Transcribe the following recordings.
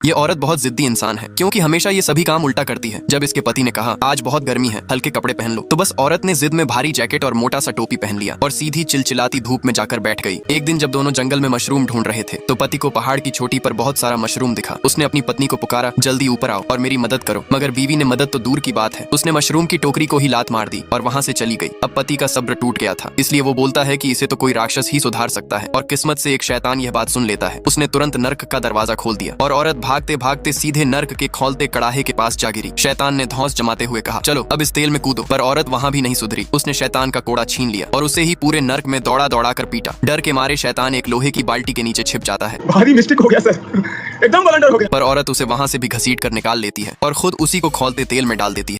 ये औरत बहुत जिद्दी इंसान है क्योंकि हमेशा ये सभी काम उल्टा करती है। जब इसके पति ने कहा आज बहुत गर्मी है, हल्के कपड़े पहन लो, तो बस औरत ने जिद में भारी जैकेट और मोटा सा टोपी पहन लिया और सीधी चिलचिलाती धूप में जाकर बैठ गई। एक दिन जब दोनों जंगल में मशरूम ढूंढ रहे थे तो पति को पहाड़ की चोटी पर बहुत सारा मशरूम दिखा। उसने अपनी पत्नी को पुकारा, जल्दी ऊपर आओ और मेरी मदद करो। मगर बीवी ने मदद तो दूर की बात है, उसने मशरूम की टोकरी को ही लात मार दी और वहाँ से चली गई। अब पति का सब्र टूट गया था, इसलिए वो बोलता है कि इसे तो कोई राक्षस ही सुधार सकता है, और किस्मत से एक शैतान यह बात सुन लेता है। उसने तुरंत नर्क का दरवाजा खोल दिया और औरत भागते भागते सीधे नर्क के खौलते कड़ाहे के पास जा गिरी। शैतान ने धौंस जमाते हुए कहा, चलो अब इस तेल में कूदो, पर औरत वहाँ भी नहीं सुधरी। उसने शैतान का कोड़ा छीन लिया और उसे ही पूरे नर्क में दौड़ा दौड़ा कर पीटा। डर के मारे शैतान एक लोहे की बाल्टी के नीचे छिप जाता है। भारी मिस्टेक हो गया सर, एकदम ब्लंडर हो गया। पर औरत उसे वहाँ से भी घसीट कर निकाल लेती है और खुद उसी को खौलते तेल में डाल देती है।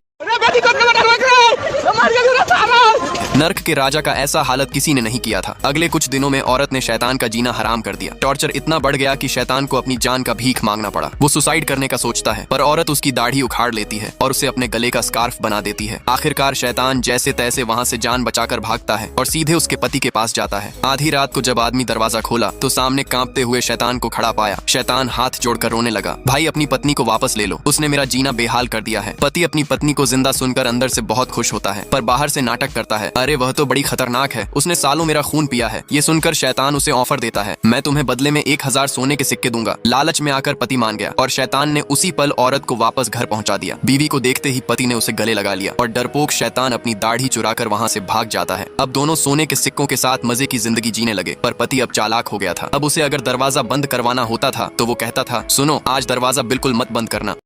नर्क के राजा का ऐसा हालत किसी ने नहीं किया था। अगले कुछ दिनों में औरत ने शैतान का जीना हराम कर दिया। टॉर्चर इतना बढ़ गया कि शैतान को अपनी जान का भीख मांगना पड़ा। वो सुसाइड करने का सोचता है, पर औरत उसकी दाढ़ी उखाड़ लेती है और उसे अपने गले का स्कार्फ बना देती है। आखिरकार शैतान जैसे तैसे वहाँ से जान बचाकर भागता है और सीधे उसके पति के पास जाता है। आधी रात को जब आदमी दरवाजा खोला तो सामने कांपते हुए शैतान को खड़ा पाया। शैतान हाथ जोड़कर रोने लगा, भाई अपनी पत्नी को वापस ले लो, उसने मेरा जीना बेहाल कर दिया है। पति अपनी पत्नी को जिंदा सुनकर अंदर से बहुत खुश होता है, पर बाहर से नाटक करता है, अरे वह तो बड़ी खतरनाक है, उसने सालों मेरा खून पिया है। ये सुनकर शैतान उसे ऑफर देता है, मैं तुम्हें बदले में 1000 सोने के सिक्के दूंगा। लालच में आकर पति मान गया और शैतान ने उसी पल औरत को वापस घर पहुंचा दिया। बीवी को देखते ही पति ने उसे गले लगा लिया और डरपोक शैतान अपनी दाढ़ी चुराकर वहां से भाग जाता है। अब दोनों सोने के सिक्कों के साथ मजे की जिंदगी जीने लगे, पर पति अब चालाक हो गया था। अब उसे अगर दरवाजा बंद करवाना होता था तो वो कहता था, सुनो आज दरवाजा बिल्कुल मत बंद करना।